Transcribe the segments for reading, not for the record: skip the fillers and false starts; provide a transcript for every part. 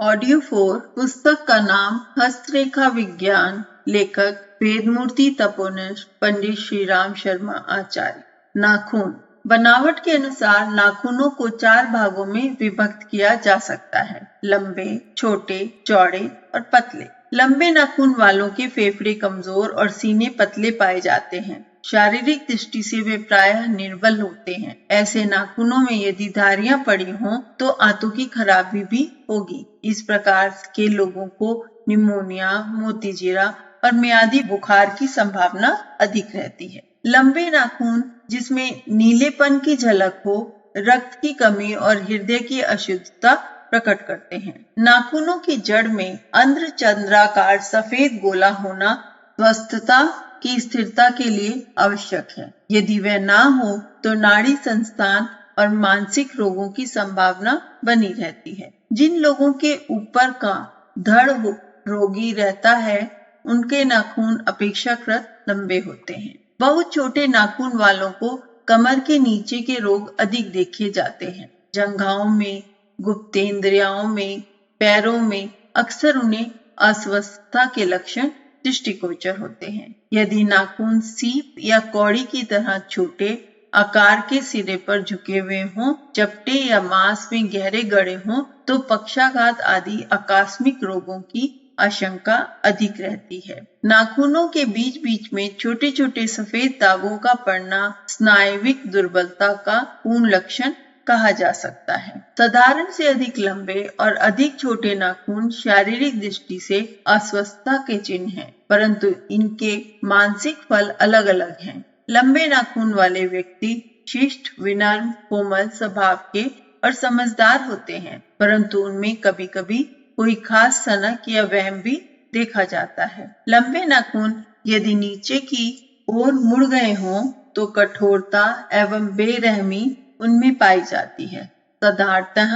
Audio 4 पुस्तक का नाम हस्तरेखा विज्ञान, लेखक वेदमूर्ति तपोनिष्ठ पंडित श्री राम शर्मा आचार्य। नाखून। बनावट के अनुसार नाखूनों को 4 भागों में विभक्त किया जा सकता है: लंबे, छोटे, चौड़े और पतले। लंबे नाखून वालों के फेफड़े कमजोर और सीने पतले पाए जाते हैं। शारीरिक दृष्टि से वे प्रायः निर्बल होते हैं। ऐसे नाखूनों में यदि धारियां पड़ी हों तो आंतों की खराबी भी होगी। इस प्रकार के लोगों को निमोनिया, मोतीजीरा और मियादी बुखार की संभावना अधिक रहती है। लंबे नाखून जिसमें नीलेपन की झलक हो, रक्त की कमी और हृदय की अशुद्धता प्रकट करते हैं। नाखूनों की जड़ में अर्धचंद्राकार सफेद गोला होना स्वस्थता की स्थिरता के लिए आवश्यक है। यदि वह ना हो तो नाड़ी संस्थान और मानसिक रोगों की संभावना बनी रहती है। जिन लोगों के ऊपर का धड़ रोगी रहता है, उनके नाखून अपेक्षाकृत लंबे होते हैं। बहुत छोटे नाखून वालों को कमर के नीचे के रोग अधिक देखे जाते हैं। जंघाओं में, गुप्तेंद्रियाओं में, पैरों में अक्सर उन्हें अस्वस्थता के लक्षण दृष्टिगोचर होते हैं। यदि नाखून सीप या कौड़ी की तरह छोटे आकार के सिरे पर झुके हुए हों, चपटे या मांस में गहरे गड़े हों, तो पक्षाघात आदि आकस्मिक रोगों की आशंका अधिक रहती है। नाखूनों के बीच बीच में छोटे छोटे सफेद दागों का पड़ना स्नायुविक दुर्बलता का पूर्ण लक्षण कहा जा सकता है। साधारण से अधिक लंबे और अधिक छोटे नाखून शारीरिक दृष्टि से अस्वस्थता के चिन्ह हैं, परंतु इनके मानसिक फल अलग अलग हैं। लंबे नाखून वाले व्यक्ति शिष्ट, विनम्र, कोमल स्वभाव के और समझदार होते हैं, परंतु उनमें कभी कभी कोई खास सनक या वहम भी देखा जाता है। लंबे नाखून यदि नीचे की ओर मुड़ गए हों तो कठोरता एवं बेरहमी उनमें पाई जाती है। साधारणतः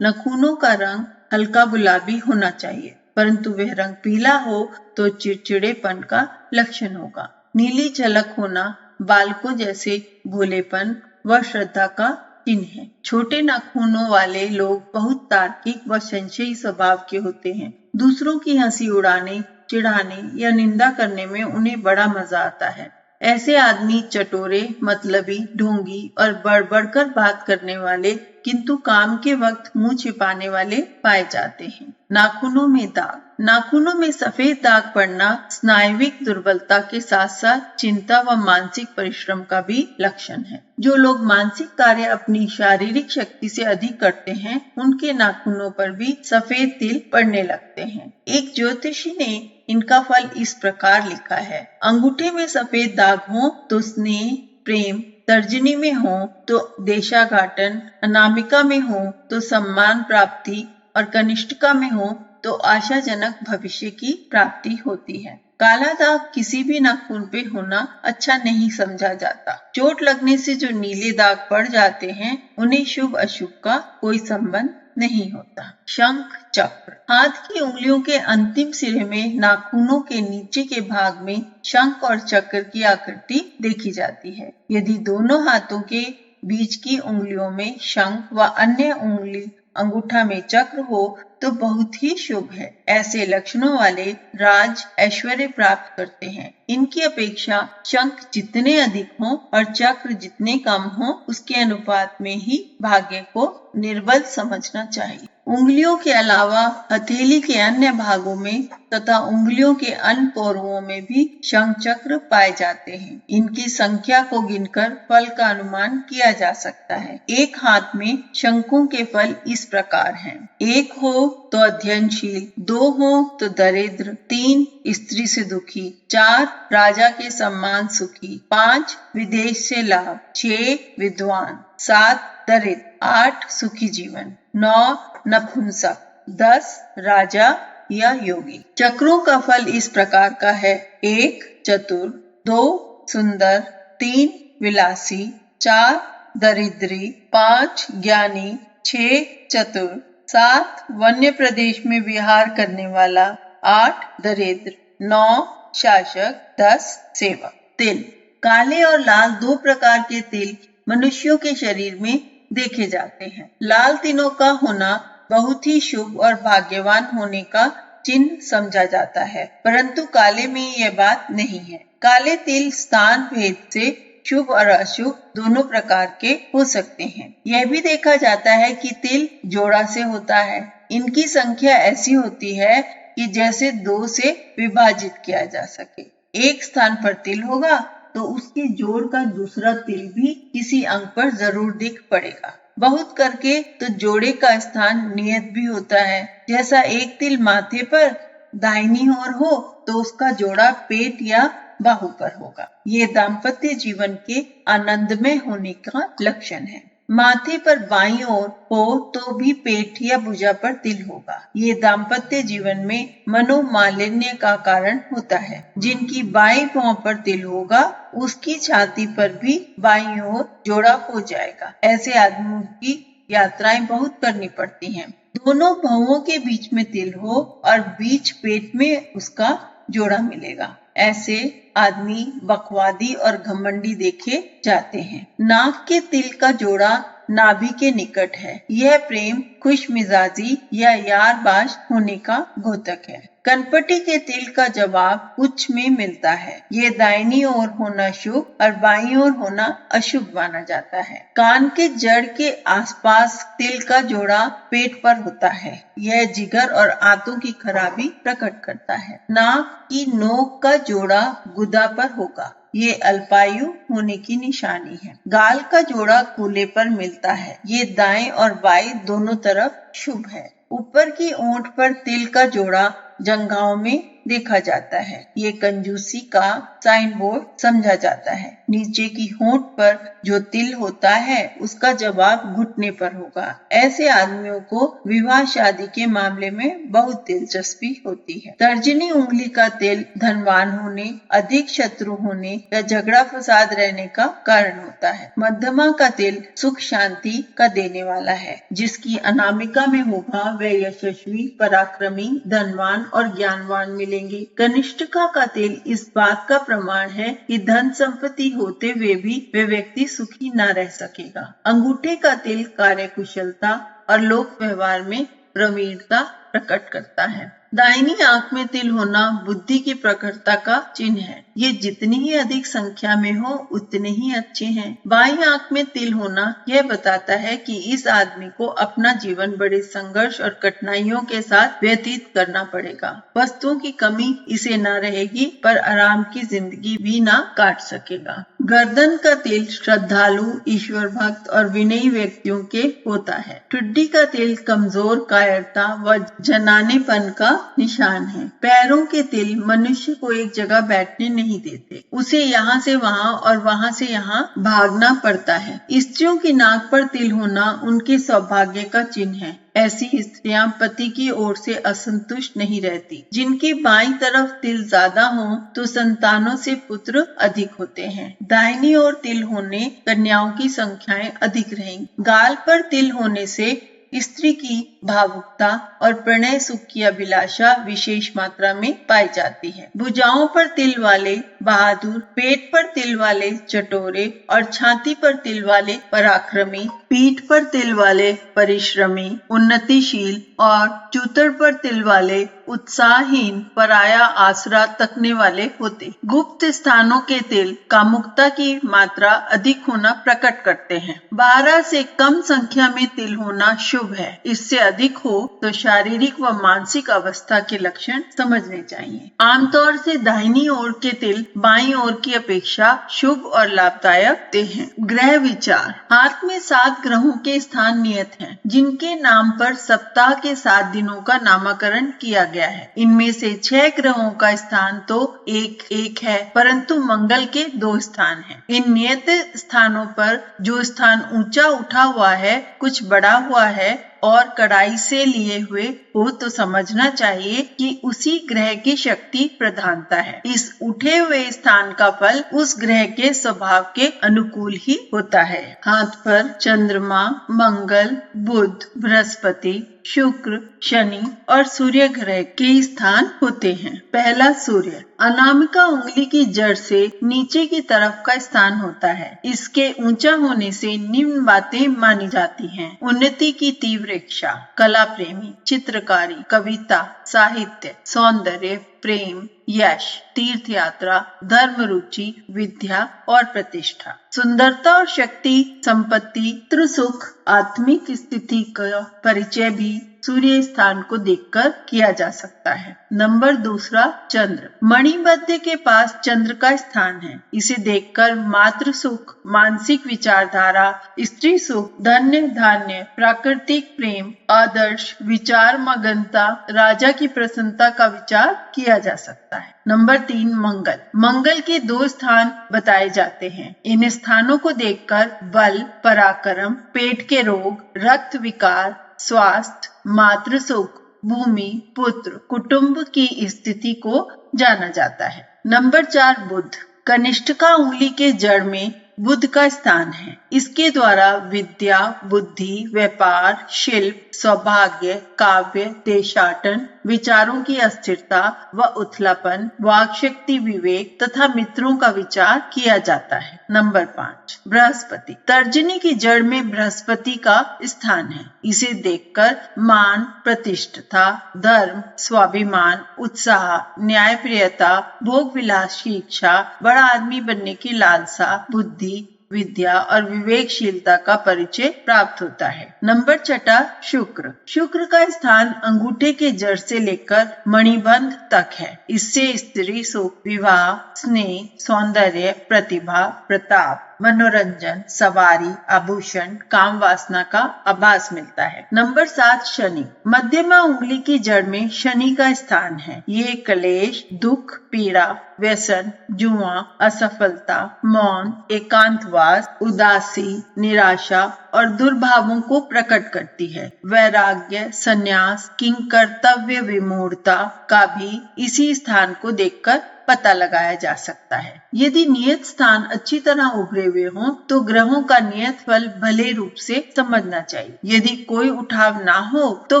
नाखूनों का रंग हल्का गुलाबी होना चाहिए, परंतु वह रंग पीला हो तो चिड़चिड़ेपन का लक्षण होगा। नीली झलक होना बालकों जैसे भोलेपन व श्रद्धा का चिन्ह है। छोटे नाखूनों वाले लोग बहुत तार्किक व संशयी स्वभाव के होते हैं। दूसरों की हंसी उड़ाने, चिढ़ाने या निंदा करने में उन्हें बड़ा मजा आता है। ऐसे आदमी चटोरे, मतलबी, ढोंगी और बढ़-बढ़कर बात करने वाले, किंतु काम के वक्त मुंह छिपाने वाले पाए जाते हैं। नाखूनों में दाग। नाखूनों में सफेद दाग पड़ना स्नायुविक दुर्बलता के साथ साथ चिंता व मानसिक परिश्रम का भी लक्षण है। जो लोग मानसिक कार्य अपनी शारीरिक शक्ति से अधिक करते हैं, उनके नाखूनों पर भी सफेद तिल पड़ने लगते हैं। एक ज्योतिषी ने इनका फल इस प्रकार लिखा है: अंगूठे में सफेद दाग हो तो स्नेह, प्रेम, तर्जनी में हो तो देशाघाटन, अनामिका में हो तो सम्मान प्राप्ति और कनिष्ठिका में हो तो आशाजनक भविष्य की प्राप्ति होती है। काला दाग किसी भी नाखून पे होना अच्छा नहीं समझा जाता। चोट लगने से जो नीले दाग पड़ जाते हैं, उन्हें शुभ अशुभ का कोई संबंध नहीं होता। शंख चक्र। हाथ की उंगलियों के अंतिम सिरे में नाखूनों के नीचे के भाग में शंख और चक्र की आकृति देखी जाती है। यदि दोनों हाथों के बीच की उंगलियों में शंख व अन्य उंगली अंगूठा में चक्र हो तो बहुत ही शुभ है। ऐसे लक्षणों वाले राज ऐश्वर्य प्राप्त करते हैं। इनकी अपेक्षा शंख जितने अधिक हों और चक्र जितने कम हों, उसके अनुपात में ही भाग्य को निर्बल समझना चाहिए। उंगलियों के अलावा हथेली के अन्य भागों में तथा उंगलियों के अन्य पोरुओं में भी शंख चक्र पाए जाते हैं। इनकी संख्या को गिनकर फल का अनुमान किया जा सकता है। एक हाथ में शंखों के फल इस प्रकार हैं: 1 हो तो अध्ययनशील, 2 हो तो दरिद्र, 3 स्त्री से दुखी, 4 राजा के सम्मान सुखी, 5 विदेश से लाभ, 6 विद्वान, 7 दरिद्र, 8 सुखी जीवन, 9 नपुंसक, 10 राजा या योगी। चक्रों का फल इस प्रकार का है: 1 चतुर, 2 सुंदर, 3 विलासी, 4 दरिद्री, 5 ज्ञानी, 6 चतुर, 7 वन्य प्रदेश में विहार करने वाला, 8 दरिद्र, 9 शासक, 10 सेवक। तिल। काले और लाल 2 प्रकार के तिल मनुष्यों के शरीर में देखे जाते हैं। लाल तिलों का होना बहुत ही शुभ और भाग्यवान होने का चिन्ह समझा जाता है, परंतु काले में यह बात नहीं है। काले तिल स्थान भेद से शुभ और अशुभ दोनों प्रकार के हो सकते हैं। यह भी देखा जाता है कि तिल जोड़ा से होता है। इनकी संख्या ऐसी होती है कि जैसे 2 से विभाजित किया जा सके। एक स्थान पर तिल होगा तो उसके जोड़ का दूसरा तिल भी किसी अंक पर जरूर दिख पड़ेगा। बहुत करके तो जोड़े का स्थान नियत भी होता है। जैसा एक तिल माथे पर दाहिनी ओर हो तो उसका जोड़ा पेट या बाहु पर होगा। ये दाम्पत्य जीवन के आनंदमय होने का लक्षण है। माथे पर बाईं ओर हो तो भी पेट या भुजा पर तिल होगा। ये दाम्पत्य जीवन में मनोमालिन्य का कारण होता है। जिनकी बाईं भौं पर तिल होगा उसकी छाती पर भी बाईं ओर जोड़ा हो जाएगा। ऐसे आदमियों की यात्राएं बहुत करनी पड़ती हैं। दोनों भौंओं के बीच में तिल हो और बीच पेट में उसका जोड़ा मिलेगा। ऐसे आदमी बकवादी और घमंडी देखे जाते हैं। नाक के तिल का जोड़ा नाभि के निकट है। यह प्रेम, खुशमिजाजी या यारबाज होने का द्योतक है। कनपटी के तिल का जवाब उच्च में मिलता है। यह दाहिनी ओर होना शुभ और बाईं ओर होना अशुभ माना जाता है। कान के जड़ के आसपास तिल का जोड़ा पेट पर होता है। यह जिगर और आंतों की खराबी प्रकट करता है। नाक की नोक का जोड़ा गुदा पर होगा। ये अल्पायु होने की निशानी है। गाल का जोड़ा कूल्हे पर मिलता है। ये दाएं और बाएं दोनों तरफ शुभ है। ऊपर की ओंठ पर तिल का जोड़ा जंघाओं में देखा जाता है। ये कंजूसी का साइन बोर्ड समझा जाता है। नीचे की होंठ पर जो तिल होता है उसका जवाब घुटने पर होगा। ऐसे आदमियों को विवाह शादी के मामले में बहुत दिलचस्पी होती है। तर्जनी उंगली का तिल धनवान होने, अधिक शत्रु होने या झगड़ा फसाद रहने का कारण होता है। मध्यमा का तिल सुख शांति का देने वाला है। जिसकी अनामिका में होगा वह यशस्वी, पराक्रमी, धनवान और ज्ञानवान मिलेंगे। कनिष्ठिका का तिल इस बात का प्रमाण है कि धन संपत्ति होते हुए भी वे व्यक्ति सुखी न रह सकेगा। अंगूठे का तिल कार्यकुशलता और लोक व्यवहार में प्रवीणता प्रकट करता है। दाहिनी आंख में तिल होना बुद्धि की प्रखरता का चिन्ह है। ये जितनी ही अधिक संख्या में हो उतने ही अच्छे हैं। बाईं आंख में तिल होना यह बताता है कि इस आदमी को अपना जीवन बड़े संघर्ष और कठिनाइयों के साथ व्यतीत करना पड़ेगा। वस्तुओं की कमी इसे न रहेगी पर आराम की जिंदगी भी न काट सकेगा। गर्दन का तिल श्रद्धालु, ईश्वर भक्त और विनयी व्यक्तियों के होता है। ठुड्डी का तिल कमजोर, कायरता व जनानेपन का निशान है। पैरों के तिल मनुष्य को एक जगह बैठने नहीं देते। उसे यहाँ से वहाँ और वहाँ से यहाँ भागना पड़ता है। स्त्रियों की नाक पर तिल होना उनके सौभाग्य का चिन्ह है। ऐसी स्त्रियां पति की ओर से असंतुष्ट नहीं रहती। जिनकी बाईं तरफ तिल ज्यादा हो तो संतानों से पुत्र अधिक होते हैं। दाहिनी ओर तिल होने कन्याओं की संख्याएं अधिक रहेंगी। गाल पर तिल होने से स्त्री की भावुकता और प्रणय सुख की अभिलाषा विशेष मात्रा में पाई जाती है। भुजाओं पर तिल वाले बहादुर, पेट पर तिल वाले चटोरे और छाती पर तिल वाले पराक्रमी, पीठ पर तिल वाले परिश्रमी, उन्नतिशील और चूतर पर तिल वाले उत्साहहीन, पराया आसरा तकने वाले होते। गुप्त स्थानों के तिल कामुकता की मात्रा अधिक होना प्रकट करते हैं। 12 से कम संख्या में तिल होना शुभ है। इससे अधिक हो तो शारीरिक व मानसिक अवस्था के लक्षण समझने चाहिए। आमतौर से दाहिनी ओर के तिल बाईं ओर की अपेक्षा शुभ और लाभदायक होते हैं। ग्रह विचार। हाथ में 7 ग्रहों के स्थान नियत हैं, जिनके नाम पर सप्ताह के 7 दिनों का नामकरण किया गया है। इनमें से 6 ग्रहों का स्थान तो एक है, परंतु मंगल के 2 स्थान हैं। इन नियत स्थानों पर जो स्थान ऊंचा उठा हुआ है, कुछ बड़ा हुआ है और कड़ाई से लिए हुए हो तो समझना चाहिए कि उसी ग्रह की शक्ति प्रधानता है। इस उठे हुए स्थान का फल उस ग्रह के स्वभाव के अनुकूल ही होता है। हाथ पर चंद्रमा, मंगल, बुध, बृहस्पति शुक्र, शनि और सूर्य ग्रह के स्थान होते हैं। पहला, सूर्य अनामिका उंगली की जड़ से नीचे की तरफ का स्थान होता है। इसके ऊंचा होने से निम्न बातें मानी जाती हैं: उन्नति की तीव्र इच्छा, कला प्रेमी, चित्रकारी, कविता, साहित्य, सौंदर्य, प्रेम, यश, तीर्थ यात्रा, धर्म रुचि, विद्या और प्रतिष्ठा। सुंदरता और शक्ति, संपत्ति, त्रिसुख, आत्मिक स्थिति का परिचय भी सूर्य स्थान को देखकर किया जा सकता है। नंबर दूसरा, चंद्र मणिबद्ध के पास चंद्र का स्थान है। इसे देखकर मातृ सुख, मानसिक विचारधारा, स्त्री सुख, धन्य धान्य, प्राकृतिक प्रेम, आदर्श, विचार मगनता, राजा की प्रसन्नता का विचार किया जा सकता है। नंबर 3, मंगल मंगल के 2 स्थान बताए जाते हैं। इन स्थानों को देखकर बल, पराक्रम, पेट के रोग, रक्त विकार, स्वास्थ्य, मातृ सुख, भूमि, पुत्र, कुटुंब की स्थिति को जाना जाता है। नंबर 4, बुध कनिष्ठिका उंगली के जड़ में बुध का स्थान है। इसके द्वारा विद्या, बुद्धि, व्यापार, शिल्प, सौभाग्य, काव्य, देशाटन, विचारों की अस्थिरता व उथलापन, वाक शक्ति, विवेक तथा मित्रों का विचार किया जाता है। नंबर 5, बृहस्पति तर्जनी की जड़ में बृहस्पति का स्थान है। इसे देखकर मान, प्रतिष्ठा, धर्म, स्वाभिमान, उत्साह, न्यायप्रियता, भोग विलास की इच्छा, बड़ा आदमी बनने की लालसा, बुद्धि, विद्या और विवेकशीलता का परिचय प्राप्त होता है। नंबर 6, शुक्र शुक्र का स्थान अंगूठे के जड़ से लेकर मणिबंध तक है। इससे स्त्री सुख, विवाह, स्नेह, सौंदर्य, प्रतिभा, प्रताप, मनोरंजन, सवारी, आभूषण, काम वासना का आभास मिलता है। नंबर 7, शनि मध्यमा उंगली की जड़ में शनि का स्थान है। ये क्लेश, दुख, पीड़ा, व्यसन, जुआ, असफलता, मौन, एकांतवास, उदासी, निराशा और दुर्भावों को प्रकट करती है। वैराग्य, संन्यास, किंकर्तव्य विमूढ़ता का भी इसी स्थान को देखकर पता लगाया जा सकता है। यदि नियत स्थान अच्छी तरह उभरे हुए हों तो ग्रहों का नियत फल भले रूप से समझना चाहिए। यदि कोई उठाव ना हो तो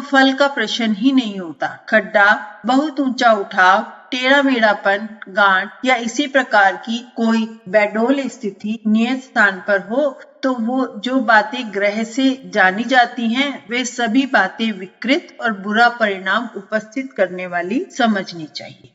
फल का प्रश्न ही नहीं होता। खड्डा, बहुत ऊंचा उठाव, टेढ़ा मेढ़ापन, गांठ या इसी प्रकार की कोई बेडोल स्थिति नियत स्थान पर हो तो वो जो बातें ग्रह से जानी जाती हैं वे सभी बातें विकृत और बुरा परिणाम उपस्थित करने वाली समझनी चाहिए।